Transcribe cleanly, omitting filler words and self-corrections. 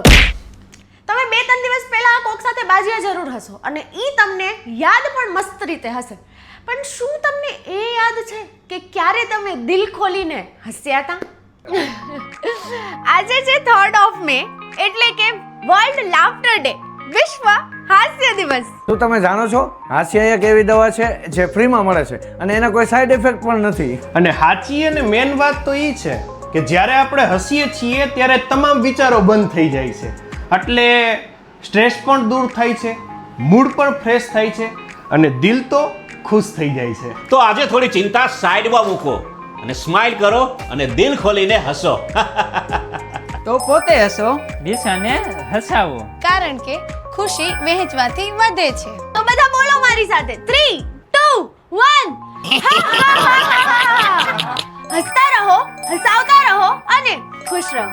તમે 2-3 દિવસ પહેલા કોક સાથે બાજીયા જરૂર હશો અને ઈ તમને યાદ પણ મસ્ત રીતે હશે, પણ શું તમને એ યાદ છે કે ક્યારે તમે દિલ ખોલીને હસ્યા હતા? આજે છે 3rd of May એટલે કે વર્લ્ડ લાફ્ટર ડે, વિશ્વ હાસ્ય દિવસ. શું તમે જાણો છો હાસ્ય એક એવી દવા છે જે ફ્રીમાં મળે છે અને એના કોઈ સાઈડ ઇફેક્ટ પણ નથી. અને સાચી અને મેન વાત તો એ છે કે જ્યારે આપણે હસીએ છીએ ત્યારે તમામ વિચારો બંધ થઈ જાય છે, એટલે સ્ટ્રેસ પણ દૂર થાય છે, મૂડ પણ ફ્રેશ થાય છે અને દિલ તો ખુશ થઈ જાય છે. તો આજે થોડી ચિંતા સાઈડમાં મૂકો અને સ્માઈલ કરો અને દિલ ખોલીને હસો. તો પોતે હસો, દિશાને હસાવો, કારણ કે ખુશી વહેંચવાથી વધે છે. તો બધા બોલો મારી સાથે 3, 2, 1. હસતા રહો, હસાવતા રહો અને ખુશ રહો.